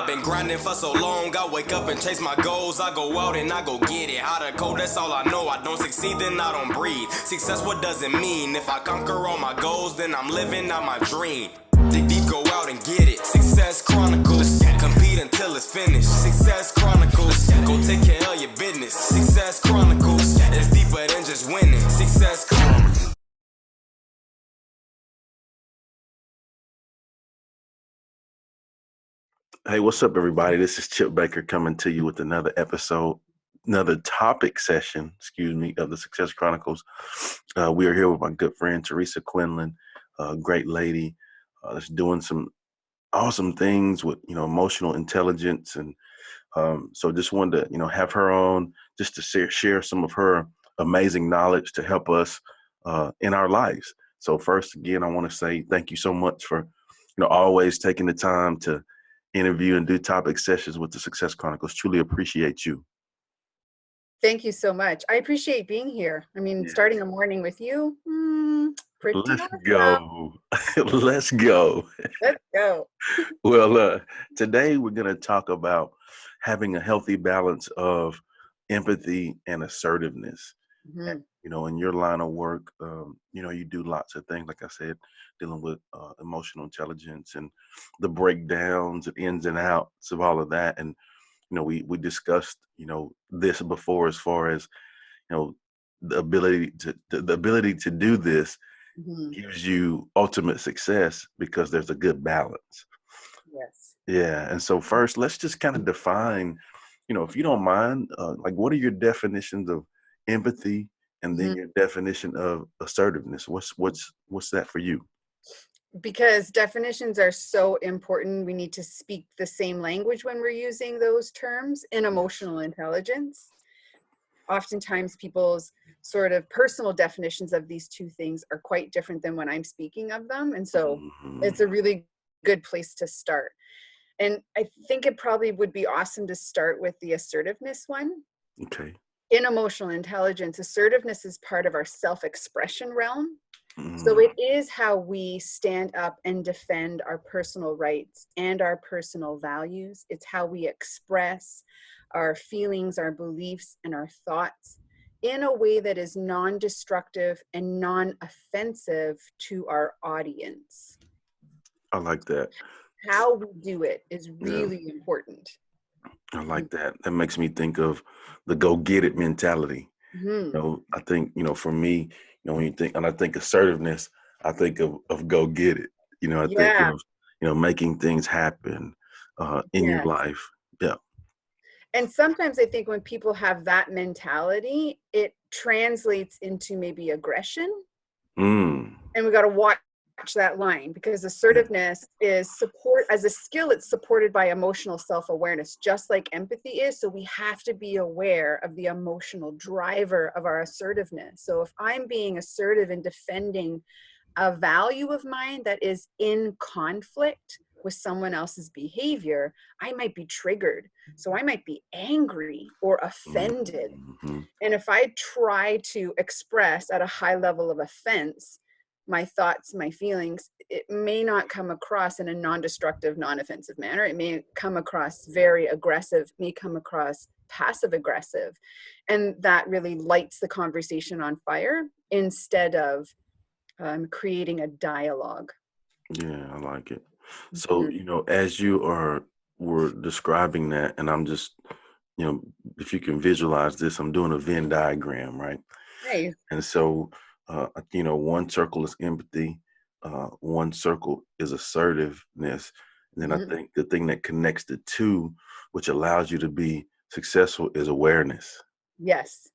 been grinding for so long, I wake up and chase my goals. I go out and I go get it. How to code, that's all I know. I don't succeed, then I don't breathe. Success, what does it mean? If I conquer all my goals, then I'm living out my dream. Dig deep, go out and get it. Success Chronicles. Compete until it's finished. Success Chronicles. Go take care of your business. Success Chronicles. It's deeper than just winning. Success Chronicles. Hey, what's up, everybody? This is Chip Baker coming to you with another episode, another topic session, of the Success Chronicles. We are here with my good friend, Teresa Quinlan, a great lady that's doing some awesome things with, emotional intelligence. And so just wanted to, have her on just to share some of her amazing knowledge to help us in our lives. So first, again, I want to say thank you so much for, always taking the time to interview and do topic sessions with the Success Chronicles. Truly appreciate you. Thank you so much. I appreciate being here. I mean, starting a morning with you, pretty Let's awesome. go. Let's go. Let's go. Well, today we're going to talk about having a healthy balance of empathy and assertiveness. Mhm. And, in your line of work, you do lots of things, like I said, dealing with emotional intelligence and the breakdowns and ins and outs of all of that. And, we discussed, this before, as far as, the ability to do this Mhm. gives you ultimate success because there's a good balance. Yes. Yeah. And so first, let's just kind of define, if you don't mind, like, what are your definitions of empathy and then Mhm. your definition of assertiveness? What's that for you? Because definitions are so important. We need to speak the same language when we're using those terms in emotional intelligence. Oftentimes people's sort of personal definitions of these two things are quite different than when I'm speaking of them. And so it's a really good place to start. And I think it probably would be awesome to start with the assertiveness one. Okay. In emotional intelligence, assertiveness is part of our self-expression realm. So it is how we stand up and defend our personal rights and our personal values. It's how we express our feelings, our beliefs, and our thoughts in a way that is non-destructive and non-offensive to our audience. I like that. How we do it is really important. I like that. That makes me think of the go get it mentality. Mm-hmm. I think, for me, when you think, and I think assertiveness, I think of go get it. I think Yeah. of, making things happen in your Yes. life. Yeah. And sometimes I think when people have that mentality, it translates into maybe aggression. Mm. And we got to watch that line, because assertiveness is as a skill, it's supported by emotional self-awareness, just like empathy is. So we have to be aware of the emotional driver of our assertiveness. So if I'm being assertive in defending a value of mine that is in conflict with someone else's behavior, I might be triggered. So I might be angry or offended. Mm-hmm. And if I try to express at a high level of offense my thoughts, my feelings, it may not come across in a non-destructive, non-offensive manner. It may come across very aggressive, may come across passive aggressive. And that really lights the conversation on fire instead of creating a dialogue. Yeah, I like it. So, as you were describing that, and I'm just, if you can visualize this, I'm doing a Venn diagram, right? Nice. And so, one circle is empathy, one circle is assertiveness. And then I think the thing that connects the two, which allows you to be successful, is awareness. Yes.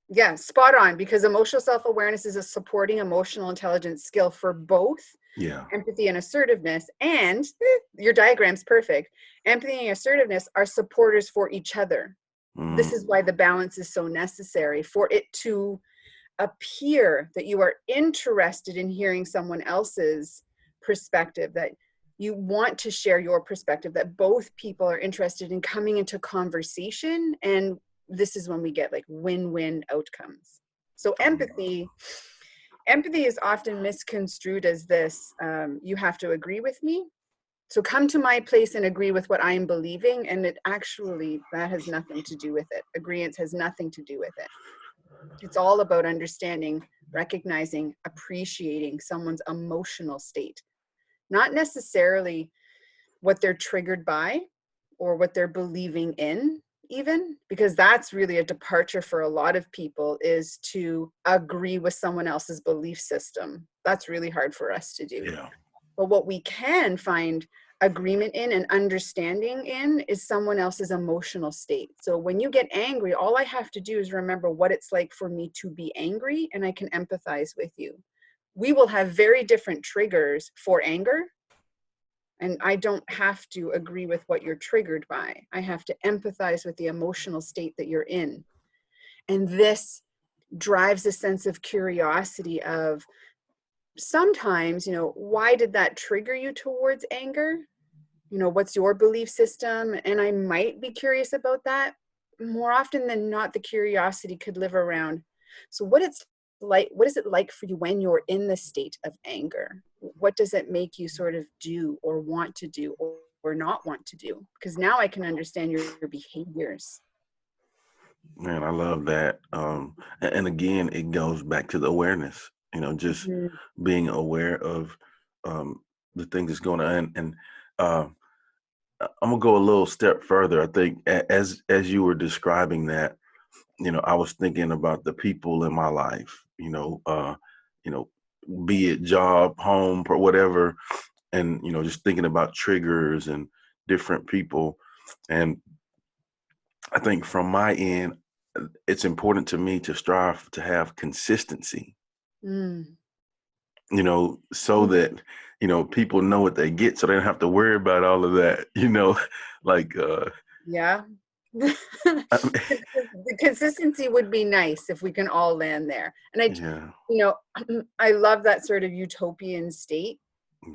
Yeah, spot on, because emotional self-awareness is a supporting emotional intelligence skill for both empathy and assertiveness. And your diagram's perfect. Empathy and assertiveness are supporters for each other. This is why the balance is so necessary, for it to appear that you are interested in hearing someone else's perspective, that you want to share your perspective, that both people are interested in coming into conversation. And this is when we get like win-win outcomes. So empathy is often misconstrued as this, you have to agree with me, So come to my place and agree with what I'm believing. And it actually, that has nothing to do with it. Agreement has nothing to do with it. It's all about understanding, recognizing, appreciating someone's emotional state, not necessarily what they're triggered by or what they're believing in, even, because that's really a departure for a lot of people, is to agree with someone else's belief system. That's really hard for us to do. Yeah. But what we can find agreement in and understanding in is someone else's emotional state. So when you get angry, all I have to do is remember what it's like for me to be angry, and I can empathize with you. We will have very different triggers for anger, and I don't have to agree with what you're triggered by. I have to empathize with the emotional state that you're in. And this drives a sense of curiosity of, sometimes, why did that trigger you towards anger? What's your belief system? And I might be curious about that. More often than not, the curiosity could live around, so what is it like for you when you're in the state of anger? What does it make you sort of do or want to do or not want to do? Because now I can understand your behaviors. Man, I love that. And again, it goes back to the awareness, just being aware of the things that's going on. And I'm gonna go a little step further. I think as you were describing that, I was thinking about the people in my life, be it job, home, or whatever, and just thinking about triggers and different people. And I think from my end, it's important to me to strive to have consistency, so that, people know what they get, so they don't have to worry about all of that, like, yeah. I The consistency would be nice if we can all land there. And yeah, I love that sort of utopian state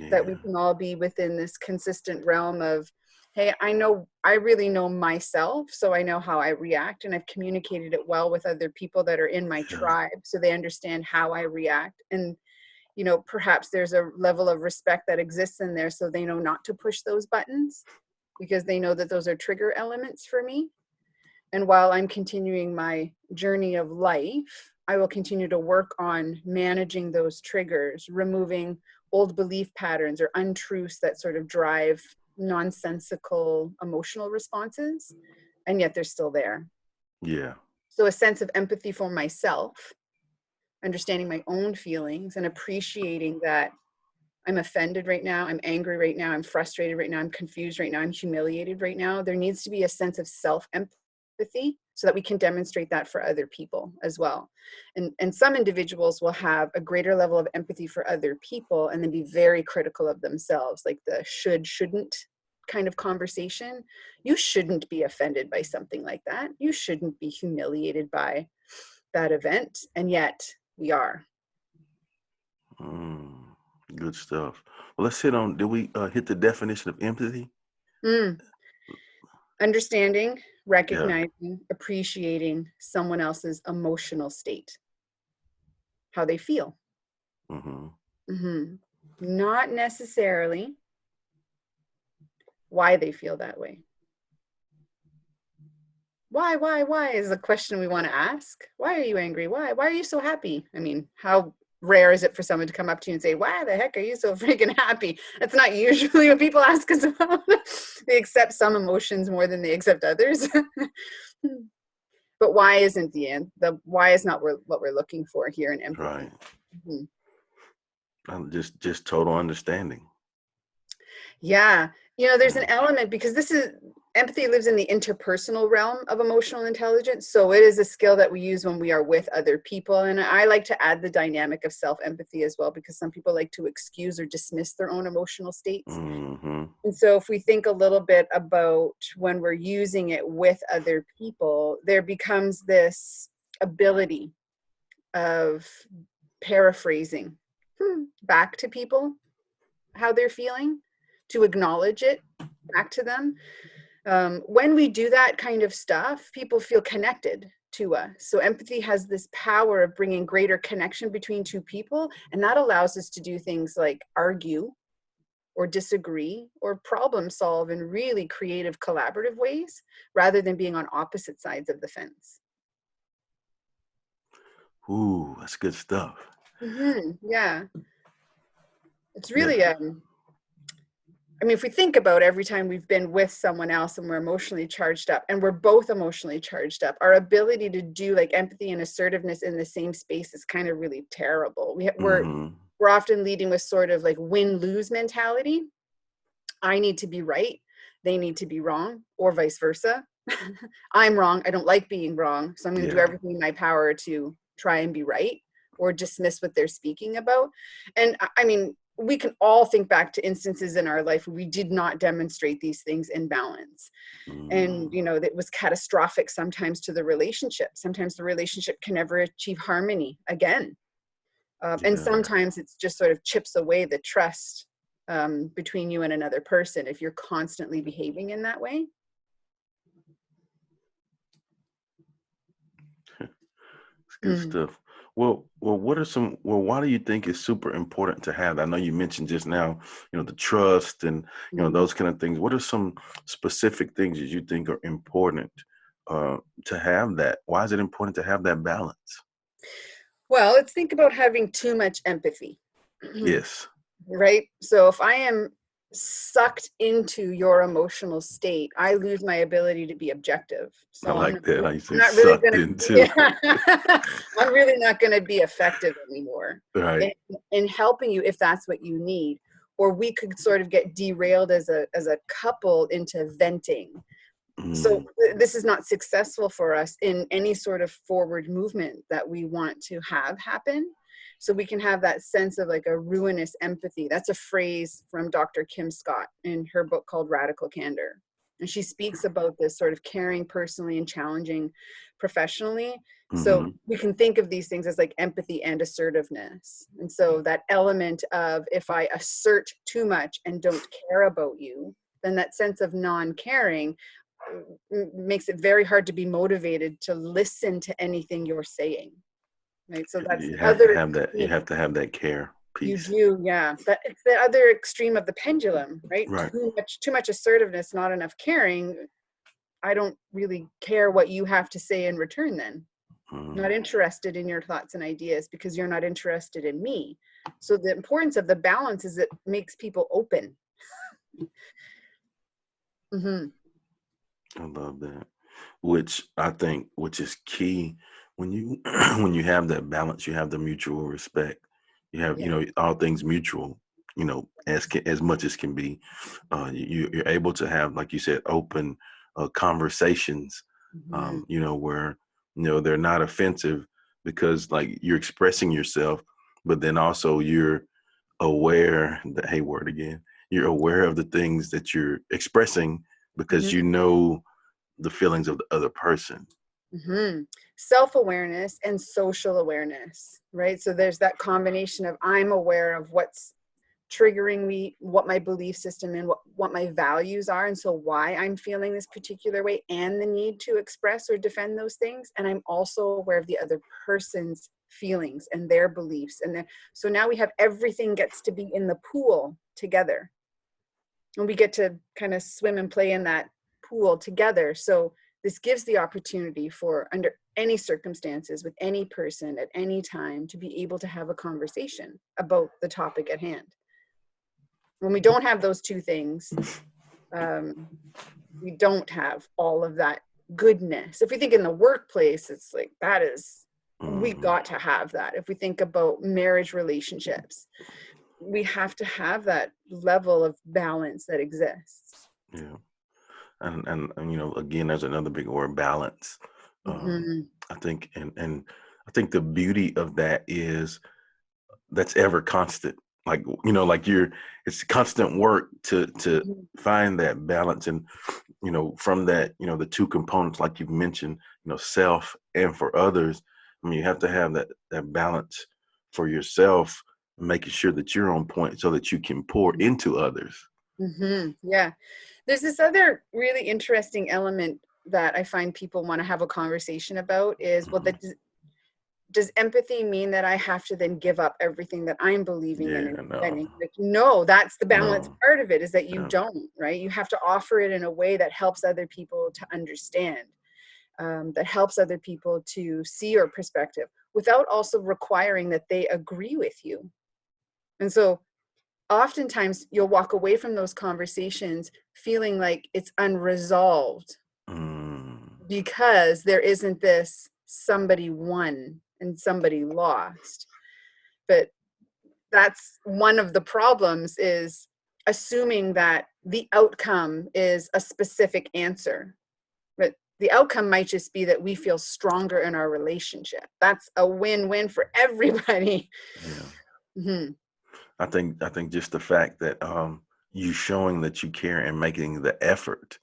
that we yeah, can all be within this consistent realm of, hey, I really know myself, so I know how I react, and I've communicated it well with other people that are in my yeah, tribe, so they understand how I react. And, perhaps there's a level of respect that exists in there, so they know not to push those buttons because they know that those are trigger elements for me. And while I'm continuing my journey of life, I will continue to work on managing those triggers, removing old belief patterns or untruths that sort of drive nonsensical emotional responses, and yet they're still there. yeah, So a sense of empathy for myself, understanding my own feelings and appreciating that I'm offended right now, I'm angry right now, I'm frustrated right now, I'm confused right now, I'm humiliated right now. There needs to be a sense of self-empathy so that we can demonstrate that for other people as well. And some individuals will have a greater level of empathy for other people and then be very critical of themselves, like the shouldn't kind of conversation. You shouldn't be offended by something like that. You shouldn't be humiliated by that event. And yet we are. good stuff. Well, let's did we hit the definition of empathy? Understanding, Yeah. recognizing, appreciating someone else's emotional state, how they feel. Not necessarily why they feel that way. Why is a question we want to ask. Why are you angry? Why are you so happy? I mean, how rare is it for someone to come up to you and say, why the heck are you so freaking happy? That's not usually what people ask us about. They accept some emotions more than they accept others. But why isn't the why is not what we're looking for here in empathy. Right. Just total understanding. Yeah. There's an element, because empathy lives in the interpersonal realm of emotional intelligence. So it is a skill that we use when we are with other people. And I like to add the dynamic of self-empathy as well, because some people like to excuse or dismiss their own emotional states. And so if we think a little bit about when we're using it with other people, there becomes this ability of paraphrasing back to people how they're feeling, to acknowledge it back to them. When we do that kind of stuff, people feel connected to us. So empathy has this power of bringing greater connection between two people, and that allows us to do things like argue or disagree or problem solve in really creative, collaborative ways, rather than being on opposite sides of the fence. Ooh, that's good stuff. Yeah. It's really, I mean, if we think about every time we've been with someone else and we're emotionally charged up, and we're both emotionally charged up, our ability to do like empathy and assertiveness in the same space is kind of really terrible. We're often leading with sort of like win-lose mentality. I need to be right, they need to be wrong, or vice versa. I'm wrong, I don't like being wrong, so I'm going to do everything in my power to try and be right, or dismiss what they're speaking about. And I mean, we can all think back to instances in our life where we did not demonstrate these things in balance. And, you know, that was catastrophic sometimes to the relationship. Sometimes the relationship can never achieve harmony again. And sometimes it's just sort of chips away the trust between you and another person if you're constantly behaving in that way. It's good stuff. Well, why do you think it's super important to have that? I know you mentioned just now, you know, the trust and, you know, those kind of things. What are some specific things that you think are important to have that? Why is it important to have that balance? Well, let's think about having too much empathy. Yes. Right? So if I am sucked into your emotional state, I lose my ability to be objective. So I like that. I say not really sucked gonna, into. I'm really not going to be effective anymore Right. in helping you if that's what you need. Or we could sort of get derailed as a couple into venting. So this is not successful for us in any sort of forward movement that we want to have happen. So we can have that sense of like a ruinous empathy. That's a phrase from Dr. Kim Scott in her book called Radical Candor. And she speaks about this sort of caring personally and challenging professionally. So we can think of these things as like empathy and assertiveness. And so that element of if I assert too much and don't care about you, then that sense of non-caring makes it very hard to be motivated to listen to anything you're saying. Right. So that's you have to have that. You have to have that care piece. You do, yeah. But it's the other extreme of the pendulum, right? Right. Too much assertiveness, not enough caring. I don't really care what you have to say in return then. Not interested in your thoughts and ideas because you're not interested in me. So the importance of the balance is it makes people open. I love that. Which is key when you when you have that balance, you have the mutual respect. You have, you know, all things mutual, you know, as much as can be. You're able to have, like you said, open conversations, you know, where, you know, they're not offensive because like you're expressing yourself, but then also you're aware that, hey, word again, you're aware of the things that you're expressing because you know the feelings of the other person. Self-awareness and social awareness, right? So there's that combination of I'm aware of what's triggering me, what my belief system and what my values are, and so why I'm feeling this particular way and the need to express or defend those things. And I'm also aware of the other person's feelings and their beliefs. And so now we have everything gets to be in the pool together. And we get to kind of swim and play in that pool together. So this gives the opportunity for, under any circumstances, with any person at any time, to be able to have a conversation about the topic at hand. When we don't have those two things, we don't have all of that goodness. If we think in the workplace, it's like that is, we got to have that. If we think about marriage relationships, we have to have that level of balance that exists. Yeah. And you know, again, there's another big word, balance. I think, and I think the beauty of that is that's ever constant. Like, you know, like it's constant work to find that balance. And, you know, from that, you know, the two components, like you've mentioned, you know, self and for others. I mean, you have to have that balance for yourself, making sure that you're on point so that you can pour into others. Yeah. There's this other really interesting element that I find people want to have a conversation about is, well, does empathy mean that I have to then give up everything that I'm believing in and no. defending? Like, no, that's the balance No. part of it, is that you Yeah. don't, right? You have to offer it in a way that helps other people to understand, that helps other people to see your perspective without also requiring that they agree with you. And so oftentimes you'll walk away from those conversations feeling like it's unresolved because there isn't this somebody won and somebody lost. But that's one of the problems, is assuming that the outcome is a specific answer. But the outcome might just be that we feel stronger in our relationship. That's a win-win for everybody. Yeah. Mm-hmm. I think just the fact that you showing that you care and making the effort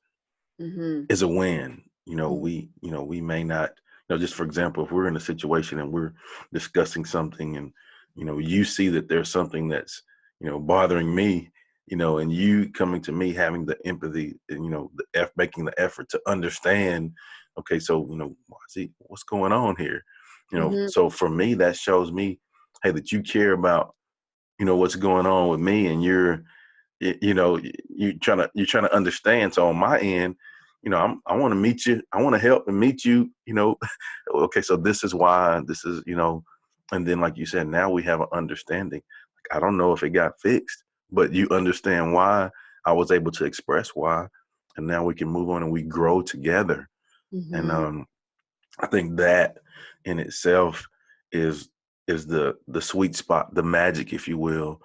is a win. We may not, just for example, if we're in a situation and we're discussing something and, you see that there's something that's, bothering me, and you coming to me having the empathy and, making the effort to understand, okay, so, what's going on here? So for me, that shows me, hey, that you care about, what's going on with me, and you're trying to understand. So on my end, I want to meet you. I want to help and meet you, okay, so this is why, this is, and then like you said, now we have an understanding. Like, I don't know if it got fixed, but you understand why. I was able to express why, and now we can move on and we grow together. And I think that in itself is the sweet spot, the magic, if you will,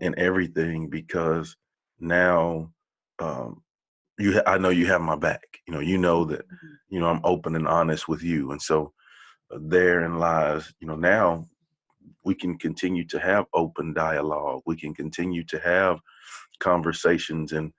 in everything, because now I know you have my back. You know that I'm open and honest with you, and so therein lies, now we can continue to have open dialogue. We can continue to have conversations, and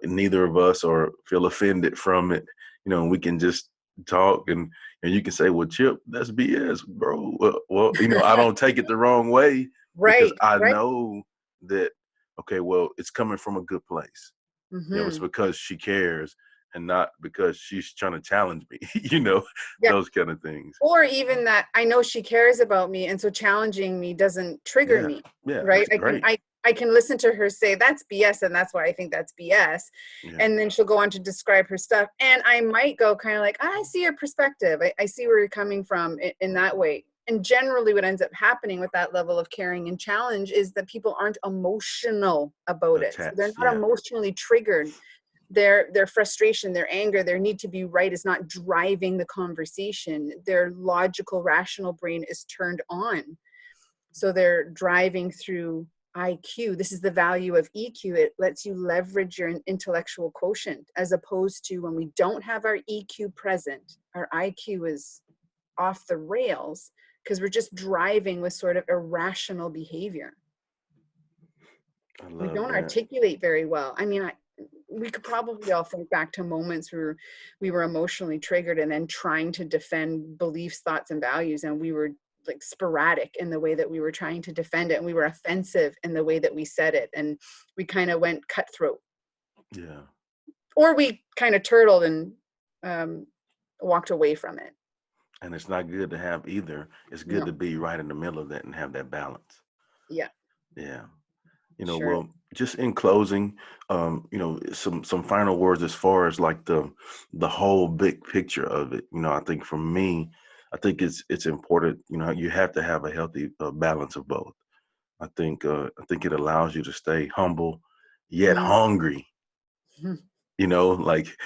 neither of us are feel offended from it. We can just talk, and you can say, well, Chip, that's BS, bro. Well, I don't take it the wrong way, because I know that, okay, well, it's coming from a good place. It's because she cares and not because she's trying to challenge me, those kind of things. Or even that I know she cares about me, and so challenging me doesn't trigger me. Yeah, right? great. I can listen to her say that's BS, and that's why I think that's BS. Yeah. And then she'll go on to describe her stuff. And I might go kind of like, I see your perspective. I see where you're coming from in that way. And generally what ends up happening with that level of caring and challenge is that people aren't emotional about it. So they're not emotionally triggered. Their frustration, their anger, their need to be right is not driving the conversation. Their logical, rational brain is turned on. So they're driving through IQ. This is the value of EQ. It lets you leverage your intellectual quotient, as opposed to when we don't have our EQ present, our IQ is off the rails because we're just driving with sort of irrational behavior. We don't articulate very well. I mean, we could probably all think back to moments where we were emotionally triggered and then trying to defend beliefs, thoughts, and values, and we were like sporadic in the way that we were trying to defend it, and we were offensive in the way that we said it, and we kind of went cutthroat. Yeah. Or we kind of turtled and walked away from it. And it's not good to have either. It's good to be right in the middle of that and have that balance. Yeah. Yeah. Sure. Well, just in closing, some final words as far as like the whole big picture of it. I think for me, I think it's important. You have to have a healthy balance of both. I think it allows you to stay humble yet hungry. Like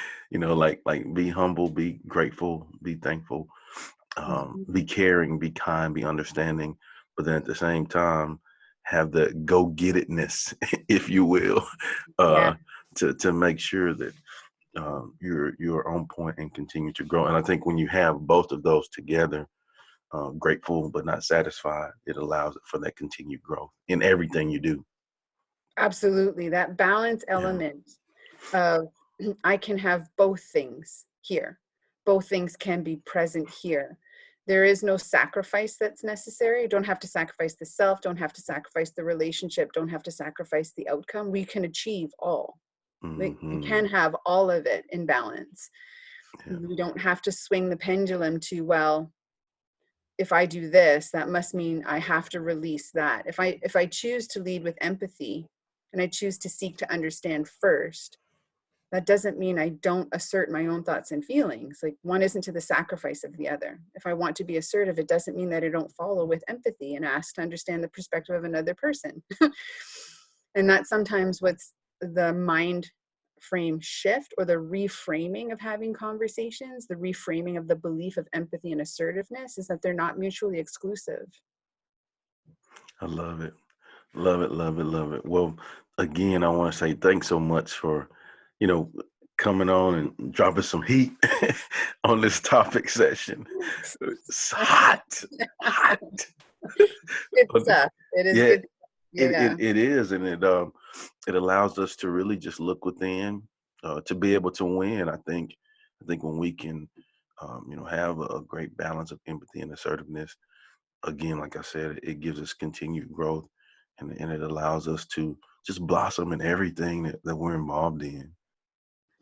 be humble, be grateful, be thankful, be caring, be kind, be understanding, but then at the same time have the go get itness, if you will, to make sure that you're on point and continue to grow. And I think when you have both of those together, grateful but not satisfied, it allows it for that continued growth in everything you do. Absolutely. That balance element of I can have both things here. Both things can be present here. There is no sacrifice that's necessary. You don't have to sacrifice the self, don't have to sacrifice the relationship, don't have to sacrifice the outcome. We can achieve all. We can have all of it in balance. We don't have to swing the pendulum to, well, if I do this, that must mean I have to release that. If I choose to lead with empathy and I choose to seek to understand first, that doesn't mean I don't assert my own thoughts and feelings. Like, one isn't to the sacrifice of the other. If I want to be assertive, it doesn't mean that I don't follow with empathy and ask to understand the perspective of another person. And that's sometimes what's the mind frame shift, or the reframing of having conversations, the reframing of the belief of empathy and assertiveness, is that they're not mutually exclusive. I love it. Love it, love it, love it. Well, again, I want to say thanks so much for, coming on and dropping some heat on this topic session. It's hot, hot. Good stuff. It is Yeah, good. Yeah. it is, and it allows us to really just look within, to be able to win. I think when we can, have a great balance of empathy and assertiveness, again, like I said, it gives us continued growth, and it allows us to just blossom in everything that we're involved in.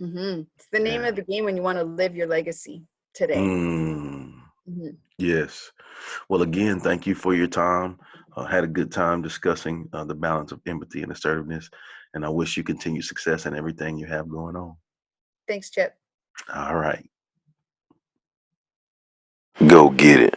It's the name Yeah. of the game when you want to live your legacy today. Yes. Well, again, thank you for your time. Had a good time discussing the balance of empathy and assertiveness, and I wish you continued success in everything you have going on. Thanks, Chip. All right. Go get it.